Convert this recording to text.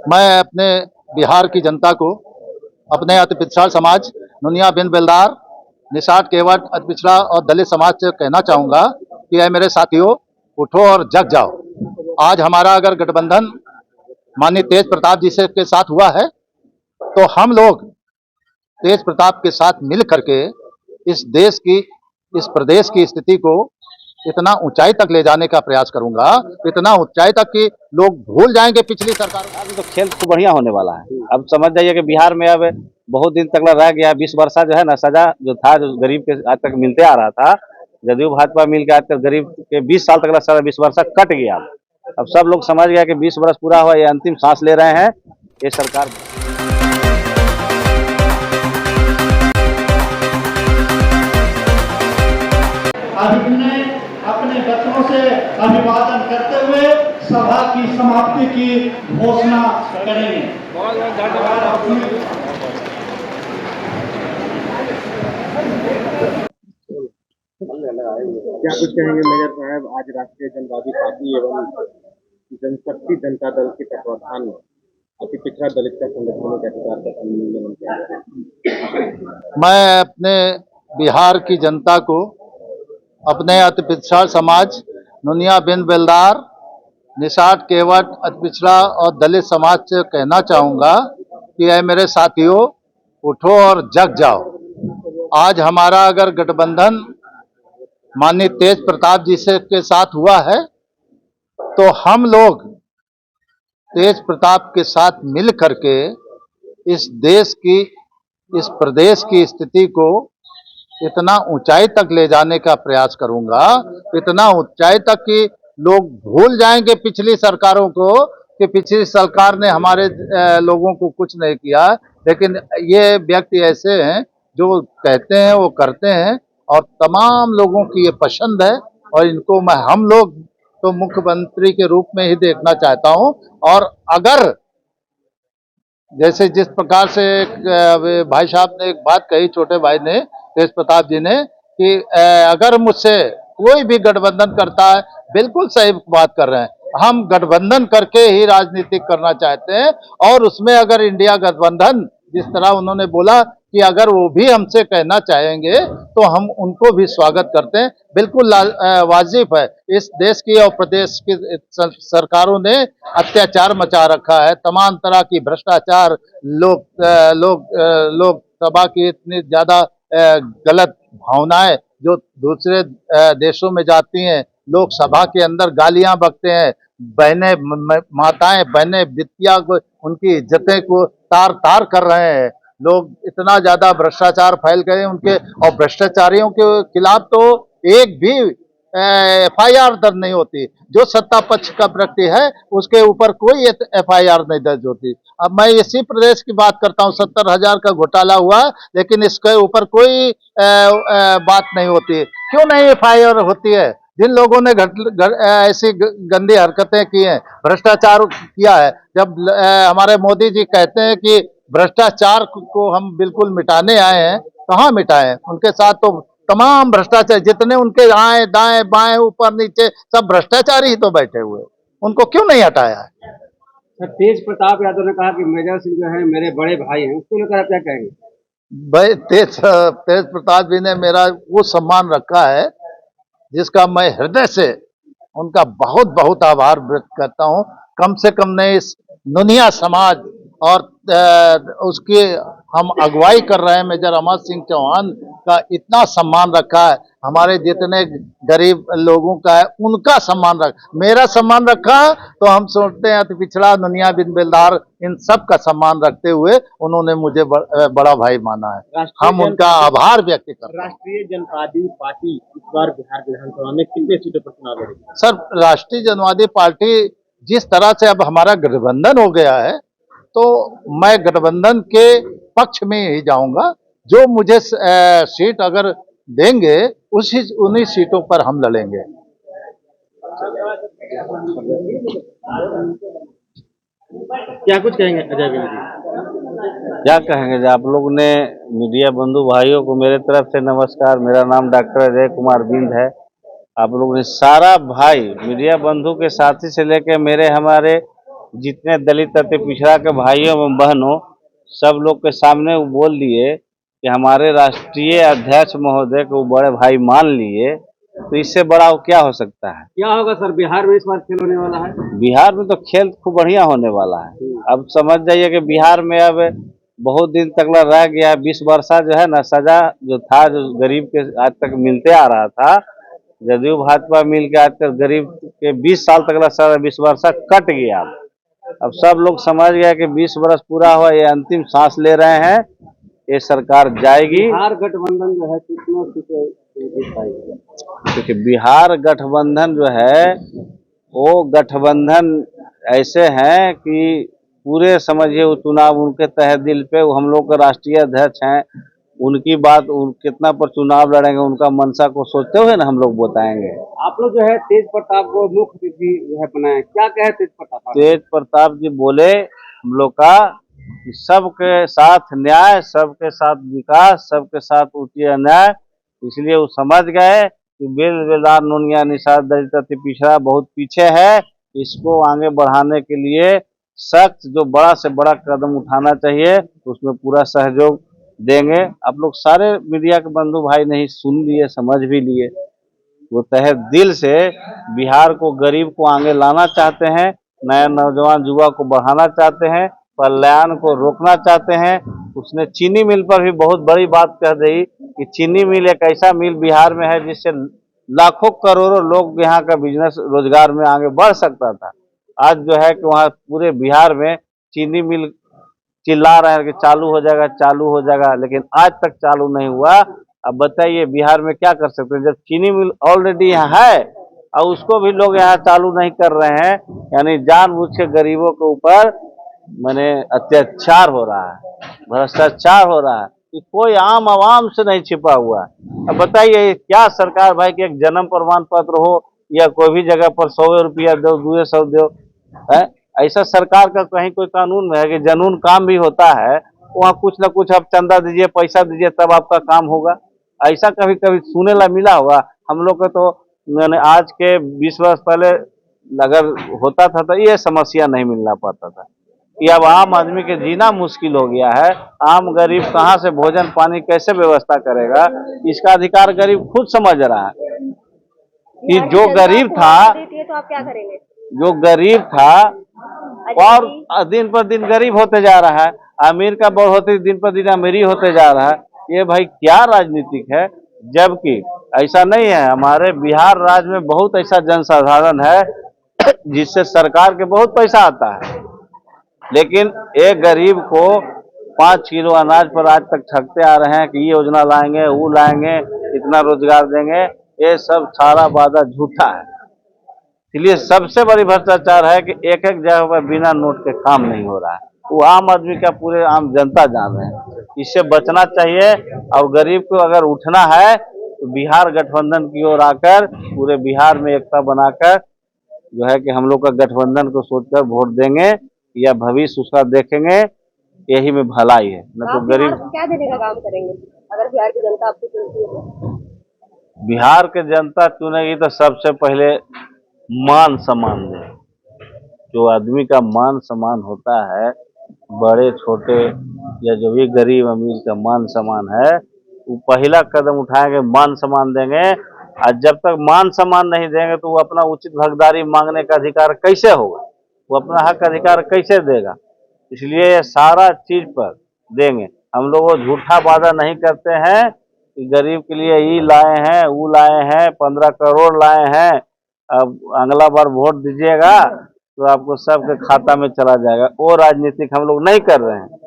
मैं अपने बिहार की जनता को, अपने अति पिछड़ा समाज नुनिया बिन बेलदार, निषाद केवट, अति पिछड़ा और दलित समाज से कहना चाहूँगा कि ऐ मेरे साथियों, उठो और जग जाओ। आज हमारा अगर गठबंधन माननीय तेज प्रताप जी से के साथ हुआ है, तो हम लोग तेज प्रताप के साथ मिल करके इस देश की, इस प्रदेश की स्थिति को इतना ऊंचाई तक ले जाने का प्रयास करूंगा, इतना ऊंचाई तक कि लोग भूल जाएंगे पिछली सरकार। अभी तो खेल तो बढ़िया होने वाला है। अब समझ जाइए कि बिहार में अब बहुत दिन तक रह गया 20 वर्षा जो है ना, सजा जो था, जो गरीब के आज तक मिलते आ रहा था, जदयू भाजपा मिल के आज तक गरीब के 20 साल तक सजा 20 वर्षा कट गया। अब सब लोग समझ गया कि 20 वर्ष पूरा हुआ, ये अंतिम सांस ले रहे हैं ये सरकार। अपने बच्चों से अभिवादन करते हुए सभा की समाप्ति की घोषणा करेंगे। क्या कुछ कहेंगे मेजर साहब, आज राष्ट्रीय जनतावादी पार्टी एवं जनशक्ति जनता दल के तत्वाधान में अति पिछड़ा दलित का संगठनों के अधिकार का सम्मेलन किया? मैं अपने बिहार की जनता को, अपने अति पिछड़ा समाज नुनिया बिन बेलदार, निषाद केवट, अति पिछड़ा और दलित समाज से कहना चाहूँगा कि ऐ मेरे साथियों, उठो और जग जाओ। आज हमारा अगर गठबंधन माननीय तेज प्रताप जी से के साथ हुआ है, तो हम लोग तेज प्रताप के साथ मिल करके इस देश की, इस प्रदेश की स्थिति को इतना ऊंचाई तक ले जाने का प्रयास करूंगा, इतना ऊंचाई तक कि लोग भूल जाएंगे पिछली सरकारों को कि पिछली सरकार ने हमारे लोगों को कुछ नहीं किया। लेकिन ये व्यक्ति ऐसे हैं जो कहते हैं वो करते हैं, और तमाम लोगों की ये पसंद है, और इनको हम लोग तो मुख्यमंत्री के रूप में ही देखना चाहता हूं। और अगर जैसे जिस प्रकार से भाई साहब ने एक बात कही, छोटे भाई ने, तेज प्रताप जी ने, कि अगर मुझसे कोई भी गठबंधन करता है, बिल्कुल सही बात कर रहे हैं। हम गठबंधन करके ही राजनीति करना चाहते हैं, और उसमें अगर इंडिया गठबंधन, जिस तरह उन्होंने बोला कि अगर वो भी हमसे कहना चाहेंगे तो हम उनको भी स्वागत करते हैं। बिल्कुल वाजिब है। इस देश की और प्रदेश की सरकारों ने अत्याचार मचा रखा है, तमाम तरह की भ्रष्टाचार, लोकसभा की इतनी ज्यादा गलत भावनाएं जो दूसरे देशों में जाती हैं, लोकसभा के अंदर गालियां बकते हैं, बहनें, माताएं, बहनें, बिटिया को, उनकी इज्जतें को तार तार कर रहे हैं लोग। इतना ज्यादा भ्रष्टाचार फैल गए उनके, और भ्रष्टाचारियों के खिलाफ तो एक भी FIR दर्ज नहीं होती। जो सत्ता पक्ष का व्यक्ति है उसके ऊपर कोई FIR नहीं दर्ज होती। अब मैं इसी प्रदेश की बात करता हूँ, 70,000 का घोटाला हुआ, लेकिन इसके ऊपर कोई बात नहीं होती। क्यों नहीं FIR होती है? जिन लोगों ने ऐसी गंदी हरकतें की हैं, भ्रष्टाचार किया है। जब हमारे मोदी जी कहते हैं कि भ्रष्टाचार को हम बिल्कुल मिटाने आए हैं, कहाँ मिटाए? उनके साथ तो तमाम भ्रष्टाचार, जितने उनके आए दाएं बाएं ऊपर नीचे सब भ्रष्टाचारी ही तो बैठे हुए, उनको क्यों नहीं हटाया है? तेज प्रताप यादव ने कहा कि मेजर सिंह जो है मेरे बड़े भाई हैं, उसको लेकर आप क्या कहेंगे? भाई, तेज प्रताप जी ने मेरा वो सम्मान रखा है जिसका मैं हृदय से उनका बहुत बहुत आभार व्यक्त करता हूँ। कम से कम ने इस नुनिया समाज और उसकी हम अगुवाई कर रहे हैं मेजर अमर सिंह चौहान का इतना सम्मान रखा है। हमारे जितने गरीब लोगों का है उनका सम्मान मेरा सम्मान रखा, तो हम सोचते हैं अति पिछड़ा, नुनिया बिन बेलदार, इन सब का सम्मान रखते हुए उन्होंने मुझे बड़ा भाई माना है। हम उनका आभार व्यक्त करते हैं। राष्ट्रीय जनतावादी पार्टी इस बार बिहार विधानसभा में कितने सीटों पर चुनाव लड़ेगी? सर, राष्ट्रीय जनवादी पार्टी जिस तरह से अब हमारा गठबंधन हो गया है, तो मैं गठबंधन के पक्ष में ही जाऊंगा। जो मुझे सीट अगर देंगे उन्हीं सीटों पर हम लड़ेंगे। क्या कुछ कहेंगे अजय जी? क्या कहेंगे? आप लोग ने, मीडिया बंधु भाइयों को मेरे तरफ से नमस्कार। मेरा नाम डॉक्टर अजय कुमार बिंद है। आप लोग ने सारा भाई मीडिया बंधु के साथी से लेकर हमारे जितने दलित अति पिछड़ा के भाइयों एवं बहनों सब लोग के सामने वो बोल दिए कि हमारे राष्ट्रीय अध्यक्ष महोदय को बड़े भाई मान लिए, तो इससे बड़ा वो क्या हो सकता है। क्या होगा सर, बिहार में इस बार खेल होने वाला है? बिहार में तो खेल खूब बढ़िया होने वाला है। अब समझ जाइए कि बिहार में अब बहुत दिन तक रह गया 20 वर्षा जो है ना, सजा जो था, जो गरीब के आज तक मिलते आ रहा था, जदयू भाजपा मिल के आज तक गरीब के 20 साल तक सजा 20 वर्षा कट गया। अब सब लोग समझ गया कि 20 वर्ष पूरा हुआ, ये अंतिम सांस ले रहे हैं, ये सरकार जाएगी। बिहार गठबंधन जो है कितनों सीटें जीत पाएगी? क्योंकि बिहार गठबंधन जो है वो गठबंधन ऐसे हैं कि पूरे समझिए वो चुनाव उनके तहे दिल पे, वो हम लोग के राष्ट्रीय अध्यक्ष हैं, उनकी बात कितना पर चुनाव लड़ेंगे उनका मंशा को सोचते हुए ना हम लोग बताएंगे। आप लोग जो है तेज प्रताप को मुख्य अतिथि जो है बनाए, क्या कहे तेज प्रताप? तेज प्रताप जी बोले हम लोग का कि सबके साथ न्याय, सबके साथ विकास, सबके साथ उचित अन्याय, इसलिए वो समझ गए कि बेलदार नोनिया निषाद दलित अति पिछड़ा बहुत पीछे है, इसको आगे बढ़ाने के लिए सख्त जो बड़ा से बड़ा कदम उठाना चाहिए, उसमें पूरा सहयोग देंगे। आप लोग सारे मीडिया के बंधु भाई नहीं सुन लिए, समझ भी लिए, वो तहे दिल से बिहार को, गरीब को आगे लाना चाहते हैं, नया नौजवान युवा को बढ़ाना चाहते हैं, पलायन को रोकना चाहते हैं। उसने चीनी मिल पर भी बहुत बड़ी बात कह दी कि चीनी मिल एक ऐसा मिल बिहार में है जिससे लाखों करोड़ों लोग यहाँ का बिजनेस रोजगार में आगे बढ़ सकता था। आज जो है कि वहाँ पूरे बिहार में चीनी मिल चिल्ला रहे हैं कि चालू हो जाएगा, चालू हो जाएगा, लेकिन आज तक चालू नहीं हुआ। अब बताइए बिहार में क्या कर सकते हैं जब चीनी मिल ऑलरेडी यहाँ है और उसको भी लोग यहाँ चालू नहीं कर रहे हैं। यानी जानबूझ के गरीबों के ऊपर माने अत्याचार हो रहा है, भ्रष्टाचार हो रहा है, कि कोई आम आवाम से नहीं छिपा हुआ। अब बताइए क्या सरकार भाई कि एक जन्म प्रमाण पत्र हो या कोई भी जगह पर 100 रुपया दो, 200 दो, है ऐसा सरकार का कहीं कोई कानून में है कि जनून काम भी होता है, वहाँ कुछ ना कुछ आप चंदा दीजिए, पैसा दीजिए तब आपका काम होगा, ऐसा कभी कभी सुने ला मिला होगा? हम लोग को तो मैंने आज के 20 वर्ष पहले अगर होता था तो ये समस्या नहीं मिलना पाता था कि अब आम आदमी के जीना मुश्किल हो गया है। आम गरीब कहाँ से भोजन पानी कैसे व्यवस्था करेगा, इसका अधिकार गरीब खुद समझ रहा है कि जो गरीब था, तो आप क्या करेंगे? जो गरीब था और दिन पर दिन गरीब होते जा रहा है, अमीर का बढ़ोतरी दिन पर दिन अमीरी होते जा रहा है। ये भाई क्या राजनीतिक है? जबकि ऐसा नहीं है, हमारे बिहार राज्य में बहुत ऐसा जनसाधारण है जिससे सरकार के बहुत पैसा आता है, लेकिन एक गरीब को 5 किलो अनाज पर आज तक ठगते आ रहे हैं कि ये योजना लाएंगे, वो लाएंगे, इतना रोजगार देंगे। ये सब सारा वादा झूठा है। इसलिए सबसे बड़ी भ्रष्टाचार है कि एक एक जगह पर बिना नोट के काम नहीं हो रहा है, वो आम आदमी का पूरे आम जनता जान रहे हैं। इससे बचना चाहिए और गरीब को अगर उठना है तो बिहार गठबंधन की ओर आकर पूरे बिहार में एकता बनाकर जो है कि हम लोग का गठबंधन को सोचकर वोट देंगे या भविष्य उसका देखेंगे, यही में भलाई है। न तो गरीब क्या देने का काम करेंगे अगर बिहार की जनता आपको चुनती है तो? बिहार के जनता चुनेगी तो सबसे पहले मान सम्मान दे। जो आदमी का मान सम्मान होता है, बड़े छोटे या जो भी गरीब अमीर का मान सम्मान है, वो पहला कदम उठाएंगे, मान सम्मान देंगे। और जब तक मान सम्मान नहीं देंगे तो वो अपना उचित हकदारी मांगने का अधिकार कैसे होगा, वो अपना हक अधिकार कैसे देगा? इसलिए ये सारा चीज पर देंगे। हम लोग वो झूठा वादा नहीं करते हैं कि गरीब के लिए ये लाए हैं, वो लाए हैं, 15 करोड़ लाए हैं, अब अगला बार वोट दीजिएगा तो आपको सबके खाता में चला जाएगा। वो राजनीतिक हम लोग नहीं कर रहे हैं।